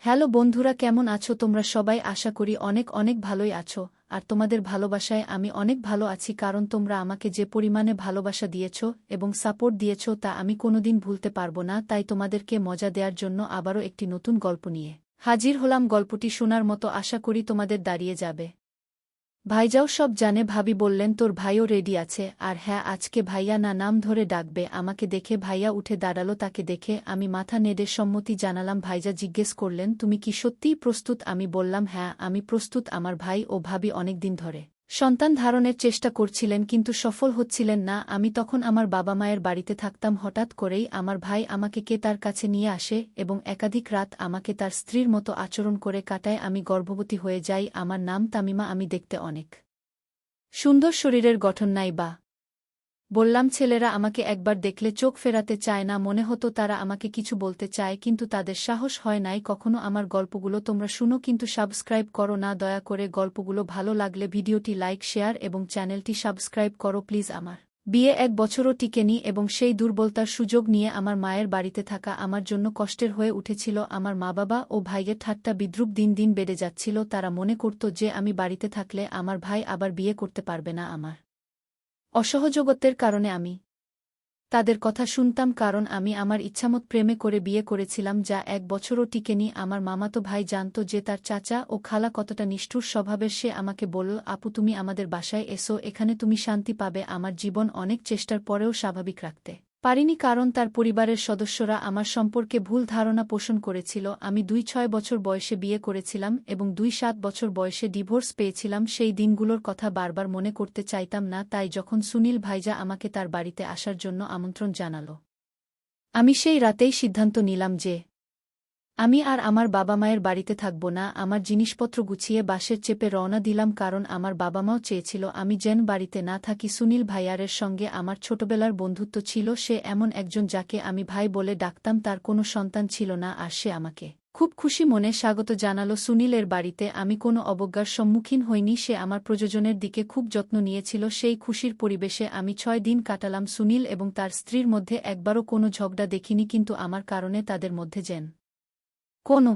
Hello বন্ধুরা, কেমন আছো তোমরা সবাই? আশা করি অনেক অনেক ভালোই আছো। আর তোমাদের ভালোবাসায় আমি অনেক ভালো আছি, কারণ তোমরা আমাকে যে পরিমাণে ভালোবাসা দিয়েছ এবং সাপোর্ট দিয়েছ তা আমি কোনোদিন ভুলতে পারবো না। তাই তোমাদেরকে মজা দেওয়ার জন্য আবারও একটি নতুন গল্প নিয়ে হাজির হলাম। গল্পটি শোনার মতো আশা করি তোমাদের দাঁড়িয়ে যাবে। ভাইজাও সব জানে। ভাবি বললেন তোর ভাইও রেডি আছে? আর হ্যাঁ, আজকে ভাইয়া না নাম ধরে ডাকবে আমাকে। দেখে ভাইয়া উঠে দাঁড়ালো। তাকে দেখে আমি মাথা নেড়ে সম্মতি জানালাম। ভাইজা জিজ্ঞেস করলেন তুমি কি সত্যিই প্রস্তুত? আমি বললাম হ্যাঁ আমি প্রস্তুত। আমার ভাই ও ভাবি অনেকদিন ধরে সন্তান ধারণের চেষ্টা করছিলেন কিন্তু সফল হচ্ছিলেন না। আমি তখন আমার বাবা মায়ের বাড়িতে থাকতাম। হঠাৎ করেই আমার ভাই আমাকে তার কাছে নিয়ে আসে এবং একাধিক রাত আমাকে তার স্ত্রীর মতো আচরণ করে কাটায়। আমি গর্ভবতী হয়ে যাই। আমার নাম তামিমা। আমি দেখতে অনেক সুন্দর, শরীরের গঠন নাই বা। বললাম ছেলেরা আমাকে একবার দেখলে চোখ ফেরাতে চায় না। মনে হতো তারা আমাকে কিছু বলতে চায় কিন্তু তাদের সাহস হয় নাই কখনো। আমার গল্পগুলো তোমরা শুনো কিন্তু সাবস্ক্রাইব করো না দয়া করে। গল্পগুলো ভালো লাগলে ভিডিওটি লাইক, শেয়ার এবং চ্যানেলটি সাবস্ক্রাইব করো প্লিজ। আমার বিয়ে 1 বছরও টিকেনি এবং সেই দুর্বলতার সুযোগ নিয়ে আমার মায়ের বাড়িতে থাকা আমার জন্য কষ্টের হয়ে উঠেছিল। আমার মা বাবা ও ভাইয়ের ঠাট্টা বিদ্রূপ দিন দিন বেড়ে যাচ্ছিল। তারা মনে করত যে আমি বাড়িতে থাকলে আমার ভাই আবার বিয়ে করতে পারবে না। আমার অসহযোগিতার কারণে আমি তাদের কথা শুনতাম, কারণ আমি আমার ইচ্ছামত প্রেমে করে বিয়ে করেছিলাম যা 1 বছরও টিকেনি। আমার মামাতো ভাই জানত যে তার চাচা ও খালা কতটা নিষ্ঠুর স্বভাবের। সে আমাকে বলল আপু তুমি আমাদের বাসায় এসো, এখানে তুমি শান্তি পাবে। আমার জীবন অনেক চেষ্টার পরেও স্বাভাবিক রাখতে পারিনি, কারণ তার পরিবারের সদস্যরা আমার সম্পর্কে ভুল ধারণা পোষণ করেছিল। আমি 2-6 বছর বয়সে বিয়ে করেছিলাম এবং 2-7 বছর বয়সে ডিভোর্স পেয়েছিলাম। সেই দিনগুলোর কথা বারবার মনে করতে চাইতাম না। তাই যখন সুনীল ভাইজা আমাকে তার বাড়িতে আসার জন্য আমন্ত্রণ জানালো, আমি সেই রাতেই সিদ্ধান্ত নিলাম যে আমি আর আমার বাবা মায়ের বাড়িতে থাকব না। আমার জিনিসপত্র গুছিয়ে বাসের চেপে রওনা দিলাম, কারণ আমার বাবা মাও চেয়েছিল আমি যেন বাড়িতে না থাকি। সুনীল ভাইয়ারের সঙ্গে আমার ছোটবেলার বন্ধুত্ব ছিল। সে এমন একজন যাকে আমি ভাই বলে ডাকতাম। তার কোনো সন্তান ছিল না আর সে আমাকে খুব খুশি মনে স্বাগত জানালো সুনীলের বাড়িতে। আমি কোনো অবজ্ঞার সম্মুখীন হইনি। সে আমার প্রযোজনের দিকে খুব যত্ন নিয়েছিল। সেই খুশির পরিবেশে আমি 6 দিন কাটালাম। সুনীল এবং তার স্ত্রীর মধ্যে একবারও কোনো ঝগড়া দেখিনি, কিন্তু আমার কারণে তাদের মধ্যে যেন কোনো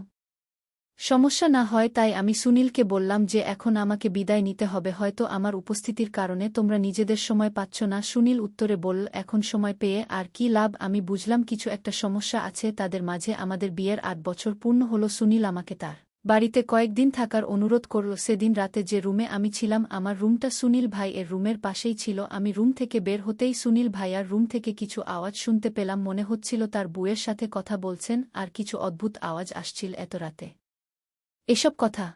সমস্যা না হয় তাই আমি সুনীলকে বললাম যে এখন আমাকে বিদায় নিতে হবে, হয়তো আমার উপস্থিতির কারণে তোমরা নিজেদের সময় পাচ্ছ না। সুনীল উত্তরে বলল এখন সময় পেয়ে আর কি লাভ। আমি বুঝলাম কিছু একটা সমস্যা আছে তাদের মাঝে। আমাদের বিয়ের 8 বছর পূর্ণ হলো। সুনীল আমাকে তার বাড়িতে কয়েকদিন থাকার অনুরোধ করল। সেদিন রাতে যে রুমে আমি ছিলাম আমার রুমটা সুনীল ভাই এর রুমের পাশেই ছিল। আমি রুম থেকে বের হতেই সুনীল ভাইয়ার রুম থেকে কিছু আওয়াজ শুনতে পেলাম। মনে হচ্ছিল তার বউয়ের সাথে কথা বলছেন আর কিছু অদ্ভুত আওয়াজ আসছিল এত রাতে। এসব কথা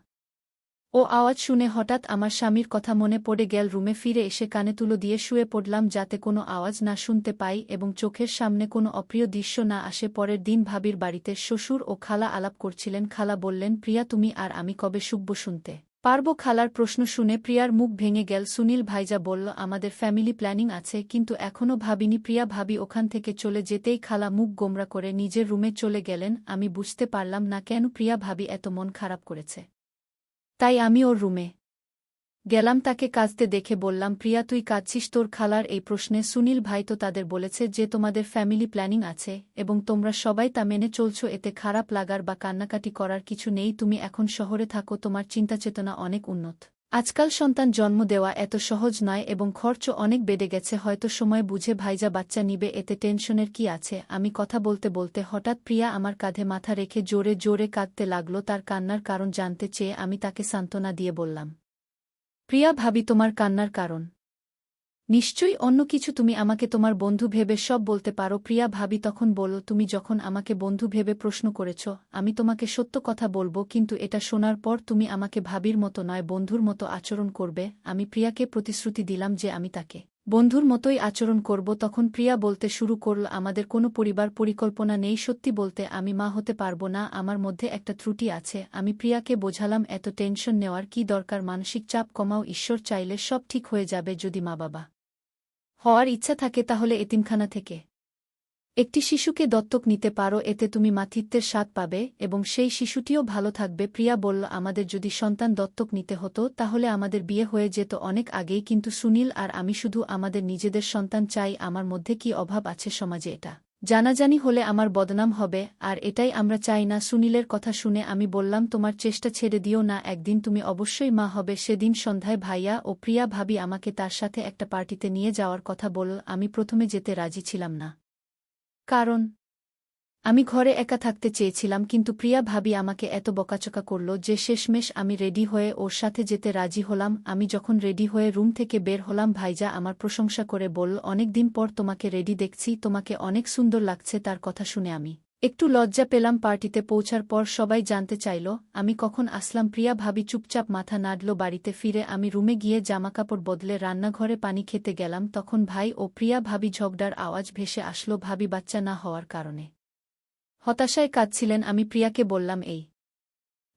ও আওয়াজ শুনে হঠাৎ আমার স্বামীর কথা মনে পড়ে গেল। রুমে ফিরে এসে কানে তুলো দিয়ে শুয়ে পড়লাম যাতে কোনো আওয়াজ না শুনতে পাই এবং চোখের সামনে কোনো অপ্রিয় দৃশ্য না আসে। পরের দিন ভাবির বাড়িতে শ্বশুর ও খালা আলাপ করছিলেন। খালা বললেন প্রিয়া তুমি আর আমি কবে শুনব শুনতে পারব? খালার প্রশ্ন শুনে প্রিয়ার মুখ ভেঙে গেল। সুনীল ভাইজা বলল আমাদের ফ্যামিলি প্ল্যানিং আছে কিন্তু এখনও ভাবিনি। প্রিয়া ভাবি ওখান থেকে চলে যেতেই খালা মুখ গোমরা করে নিজের রুমে চলে গেলেন। আমি বুঝতে পারলাম না কেন প্রিয়া ভাবি এত মন খারাপ করেছে। তাই আমি ওর রুমে গেলাম। তাকে কাঁদতে দেখে বললাম প্রিয়া তুই কাঁদছিস তোর খালার এই প্রশ্নে? সুনীল ভাই তো তাদের বলেছে যে তোমাদের ফ্যামিলি প্ল্যানিং আছে এবং তোমরা সবাই তা মেনে চলছো, এতে খারাপ লাগার বা কান্নাকাটি করার কিছু নেই। তুমি এখন শহরে থাকো, তোমার চিন্তাচেতনা অনেক উন্নত। আজকাল সন্তান জন্ম দেওয়া এত সহজ নয় এবং খরচও অনেক বেড়ে গেছে। হয়তো সময় বুঝে ভাইজা বাচ্চা নিবে, এতে টেনশনের কি আছে? আমি কথা বলতে বলতে হঠাৎ প্রিয়া আমার কাঁধে মাথা রেখে জোরে জোরে কাঁদতে লাগলো। তার কান্নার কারণ জানতে চেয়ে আমি তাকে সান্ত্বনা দিয়ে বললাম প্রিয়া ভাবি তোমার কান্নার কারণ নিশ্চয়ই অন্য কিছু। তুমি আমাকে তোমার বন্ধু ভেবে সব বলতে পারো। প্রিয়া ভাবি তখন বলল তুমি যখন আমাকে বন্ধু ভেবে প্রশ্ন করেছ আমি তোমাকে সত্য কথা বলবো, কিন্তু এটা শোনার পর তুমি আমাকে ভাবির মতো নয় বন্ধুর মতো আচরণ করবে। আমি প্রিয়াকে প্রতিশ্রুতি দিলাম যে আমি তাকে বন্ধুর মতোই আচরণ করব। তখন প্রিয়া বলতে শুরু করল আমাদের কোনো পরিবার পরিকল্পনা নেই। সত্যি বলতে আমি মা হতে পারবো না, আমার মধ্যে একটা ত্রুটি আছে। আমি প্রিয়াকে বোঝালাম এত টেনশন নেওয়ার কি দরকার, মানসিক চাপ কমাও, ঈশ্বর চাইলে সব ঠিক হয়ে যাবে। যদি মা বাবা হওয়ার ইচ্ছা থাকে তাহলে এতিমখানা থেকে একটি শিশুকে দত্তক নিতে পারো, এতে তুমি মাতৃত্বের স্বাদ পাবে এবং সেই শিশুটিও ভালো থাকবে। প্রিয়া বলল আমাদের যদি সন্তান দত্তক নিতে হতো তাহলে আমাদের বিয়ে হয়ে যেত অনেক আগেই, কিন্তু সুনীল আর আমি শুধু আমাদের নিজেদের সন্তান চাই। আমার মধ্যে কি অভাব আছে সমাজে এটা জানাজানি হলে আমার বদনাম হবে, আর এটাই আমরা চাই না। সুনীলের কথা শুনে আমি বললাম, তোমার চেষ্টা ছেড়ে দিও না, একদিন তুমি অবশ্যই মা হবে। সেদিন সন্ধ্যায় ভাইয়া ও প্রিয়া ভাবি আমাকে তার সাথে একটা পার্টিতে নিয়ে যাওয়ার কথা বলল। আমি প্রথমে যেতে রাজি ছিলাম না, কারণ আমি ঘরে একা থাকতে চেয়েছিলাম, কিন্তু প্রিয়া ভাবি আমাকে এত বকাচকা করল যে শেষমেশ আমি রেডি হয়ে ওর সাথে যেতে রাজি হলাম। আমি যখন রেডি হয়ে রুম থেকে বের হলাম, ভাইজা আমার প্রশংসা করে বলল, অনেক দিন পর তোমাকে রেডি দেখছি, তোমাকে অনেক সুন্দর লাগছে। তার কথা শুনে আমি একটু লজ্জা পেলাম। পার্টিতে পৌঁছার পর সবাই জানতে চাইল আমি কখন আসলাম। প্রিয়া ভাবি চুপচাপ মাথা নাড়ল। বাড়িতে ফিরে আমি রুমে গিয়ে জামাকাপড় বদলে রান্নাঘরে পানি খেতে গেলাম। তখন ভাই ও প্রিয়া ভাবি ঝগড়ার আওয়াজ ভেসে আসলো, ভাবি বাচ্চা না হওয়ার কারণে হতাশায় কাঁদছিলেন। আমি প্রিয়াকে বললাম, এই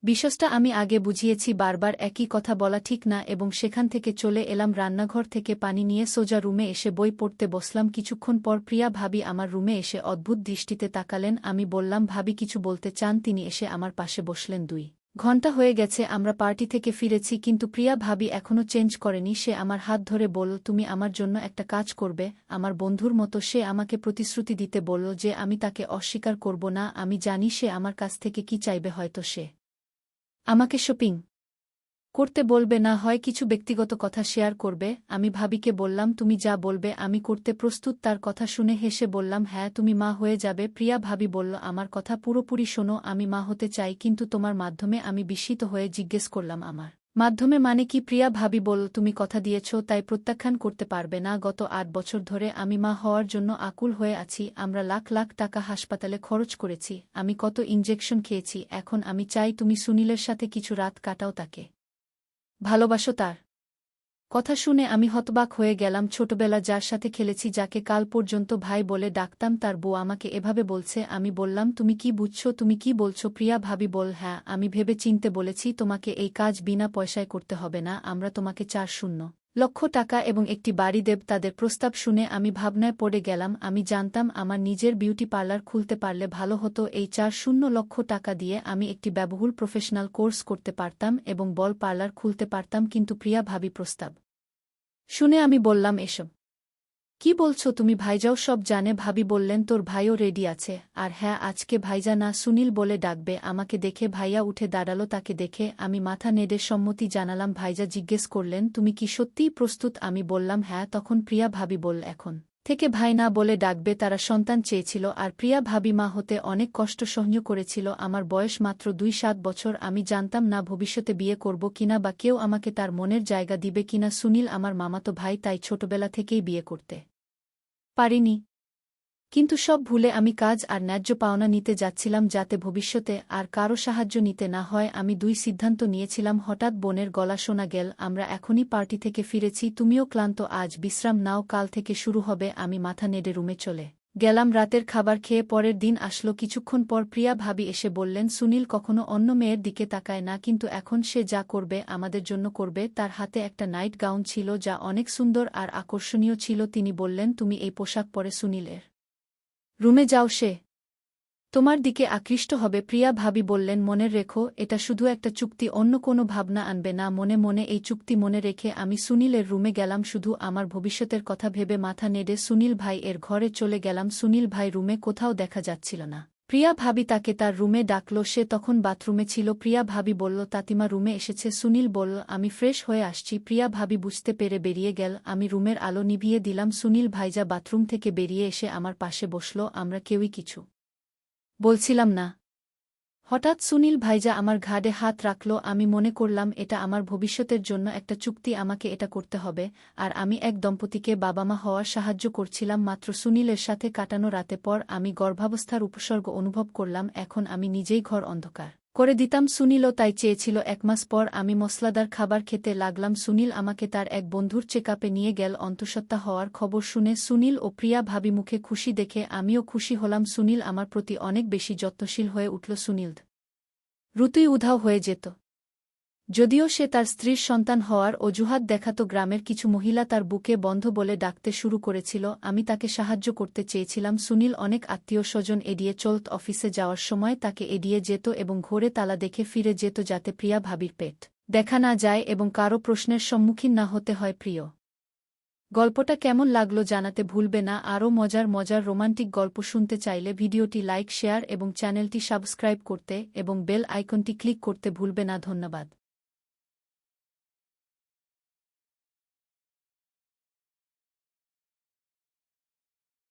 বিষয়টা আমি আগে বুঝিয়েছি, বারবার একই কথা বলা ঠিক না, এবং সেখান থেকে চলে এলাম। রান্নাঘর থেকে পানি নিয়ে সোজা রুমে এসে বই পড়তে বসলাম। কিছুক্ষণ পর প্রিয়া ভাবি আমার রুমে এসে অদ্ভুত দৃষ্টিতে তাকালেন। আমি বললাম, ভাবি কিছু বলতে চান? তিনি এসে আমার পাশে বসলেন। 2 ঘণ্টা হয়ে গেছে আমরা পার্টি থেকে ফিরেছি, কিন্তু প্রিয়া ভাবি এখনও চেঞ্জ করেনি। সে আমার হাত ধরে বলল, তুমি আমার জন্য একটা কাজ করবে, আমার বন্ধুর মতো। সে আমাকে প্রতিশ্রুতি দিতে বলল যে আমি তাকে অস্বীকার করব না। আমি জানি সে আমার কাছ থেকে কি চাইবে, হয়তো সে আমাকে শপিং করতে বলবে, না হয় কিছু ব্যক্তিগত কথা শেয়ার করবে। আমি ভাবিকে বললাম, তুমি যা বলবে আমি করতে প্রস্তুত। তার কথা শুনে হেসে বললাম, হ্যাঁ, তুমি মা হয়ে যাবে। প্রিয়া ভাবি বলল, আমার কথা পুরোপুরি শোনো, আমি মা হতে চাই, কিন্তু তোমার মাধ্যমে। আমি বিস্মিত হয়ে জিজ্ঞেস করলাম, আমার মাধ্যমে মানে কি? প্রিয়া ভাবি বলল, তুমি কথা দিয়েছ, তাই প্রত্যাখ্যান করতে পারবে না। গত 8 বছর ধরে আমি মা হওয়ার জন্য আকুল হয়ে আছি। আমরা লাখ লাখ টাকা হাসপাতালে খরচ করেছি, আমি কত ইনজেকশন খেয়েছি। এখন আমি চাই তুমি সুনীলের সাথে কিছু রাত কাটাও, তাকে ভালোবাসো। তার কথা শুনে আমি হতবাক হয়ে গেলাম। ছোটবেলা যার সাথে খেলেছি, যাকে কাল পর্যন্ত ভাই বলে ডাকতাম, তার বউ আমাকে এভাবে বলছে। আমি বললাম, তুমি কি বুঝছো? তুমি কি বলছো? প্রিয়া ভাবি বল, হ্যাঁ, আমি ভেবে চিনতে বলেছি তোমাকে এই কাজ বিনা পয়সায় করতে হবে না। আমরা তোমাকে 4,000,000 টাকা এবং একটি বাড়ি দেব। তাদের প্রস্তাব শুনে আমি ভাবনায় পড়ে গেলাম। আমি জানতাম আমার নিজের বিউটি পার্লার খুলতে পারলে ভালো হতো। এই 4,000,000 টাকা দিয়ে আমি একটি ব্যয়বহুল প্রফেশনাল কোর্স করতে পারতাম এবং বল পার্লার খুলতে পারতাম। কিন্তু প্রিয়া ভাবি প্রস্তাব শুনে আমি বললাম, এসব কি বলছো তুমি? ভাইজাও সব জানে। ভাবি বললেন, তোর ভাইও রেডি আছে। আর হ্যাঁ, আজকে ভাইজা না, সুনীল বলে ডাকবে। আমাকে দেখে ভাইয়া উঠে দাঁড়ালো। তাকে দেখে আমি মাথা নেড়ে সম্মতি জানালাম। ভাইজা জিজ্ঞেস করলেন, তুমি কি সত্যিই প্রস্তুত? আমি বললাম, হ্যাঁ। তখন প্রিয়া ভাবি বলল, এখন থেকে ভাই না বলে ডাকবে। তারা সন্তান চেয়েছিল, আর প্রিয়া ভাবি মা হতে অনেক কষ্ট সহ্য করেছিল। আমার বয়স মাত্র 2-7 বছর। আমি জানতাম না ভবিষ্যতে বিয়ে করব কিনা, বা কেউ আমাকে তার মনের জায়গা দিবে কিনা। সুনীল আমার মামাতো ভাই, তাই ছোটবেলা থেকেই বিয়ে করতে পারিনি। কিন্তু সব ভুলে আমি কাজ আর ন্যায্য পাওনা নিতে যাচ্ছিলাম, যাতে ভবিষ্যতে আর কারো সাহায্য নিতে না হয়। আমি 2 সিদ্ধান্ত নিয়েছিলাম। হঠাৎ বোনের গলা শোনা গেল, আমরা এখনই পার্টি থেকে ফিরেছি, তুমিও ক্লান্ত, আজ বিশ্রাম নাও, কাল থেকে শুরু হবে। আমি মাথা নেড়ে রুমে চলে গেলাম। রাতের খাবার খেয়ে পরের দিন আসলো। কিছুক্ষণ পর প্রিয়া ভাবি এসে বললেন, সুনীল কখনো অন্য মেয়ের দিকে তাকায় না, কিন্তু এখন সে যা করবে আমাদের জন্য করবে। তার হাতে একটা নাইট গাউন ছিল, যা অনেক সুন্দর আর আকর্ষণীয় ছিল। তিনি বললেন, তুমি এই পোশাক পরে সুনীলের রুমে যাও, সে তোমার দিকে আকৃষ্ট হবে। প্রিয়া ভাবি বললেন, মনে রেখো, এটা শুধু একটা চুক্তি, অন্য কোনো ভাবনা আনবে না। মনে মনে এই চুক্তি মনে রেখে আমি সুনীলের রুমে গেলাম, শুধু আমার ভবিষ্যতের কথা ভেবে। মাথা নেড়ে সুনীল ভাই এর ঘরে চলে গেলাম। সুনীল ভাই রুমে কোথাও দেখা যাচ্ছিল না। প্রিয়া ভাবি তাকে তার রুমে ডাকল। সে তখন বাথরুমে ছিল। প্রিয়া ভাবি বলল, তাতিমা রুমে এসেছে। সুনীল বলল, আমি ফ্রেশ হয়ে আসছি। প্রিয়া ভাবি বুঝতে পেরে বেরিয়ে গেল। আমি রুমের আলো নিভিয়ে দিলাম। সুনীল ভাইজা বাথরুম থেকে বেরিয়ে এসে আমার পাশে বসল। আমরা কেউই কিছু বলছিলাম না। হঠাৎ সুনীল ভাইজা আমার ঘাড়ে হাত রাখল। আমি মনে করলাম, এটা আমার ভবিষ্যতের জন্য একটা চুক্তি, আমাকে এটা করতে হবে। আর আমি এক দম্পতিকে বাবা মা হওয়ার সাহায্য করছিলাম। মাত্র সুনীলের সাথে কাটানো রাতে পর আমি গর্ভাবস্থার উপসর্গ অনুভব করলাম। এখন আমি নিজেই ঘর অন্ধকার করে দিতাম। সুনীলও তাই চেয়েছিল। 1 মাস পর আমি মসলাদার খাবার খেতে লাগলাম। সুনীল আমাকে তার এক বন্ধুর চেকআপে নিয়ে গেল। অন্তঃসত্ত্বা হওয়ার খবর শুনে সুনীল ও প্রিয়া ভাবি মুখে খুশি দেখে আমিও খুশি হলাম। সুনীল আমার প্রতি অনেক বেশি যত্নশীল হয়ে উঠল। সুনীল ঋতুই উধাও হয়ে যেত, যদিও সে তার স্ত্রীর সন্তান হওয়ার অজুহাত দেখাত। গ্রামের কিছু মহিলা তার বুকে বন্ধ বলে ডাকতে শুরু করেছিল। আমি তাকে সাহায্য করতে চেয়েছিলাম। সুনীল অনেক আত্মীয় স্বজন এড়িয়ে চলত। অফিসে যাওয়ার সময় তাকে এড়িয়ে যেত এবং ঘরে তালা দেখে ফিরে যেত, যাতে প্রিয়া ভাবির পেট দেখা না যায় এবং কারো প্রশ্নের সম্মুখীন না হতে হয়। প্রিয় গল্পটা কেমন লাগলো জানাতে ভুলবে না। আরও মজার মজার রোমান্টিক গল্প শুনতে চাইলে ভিডিওটি লাইক শেয়ার এবং চ্যানেলটি সাবস্ক্রাইব করতে এবং বেল আইকনটি ক্লিক করতে ভুলবে না। ধন্যবাদ।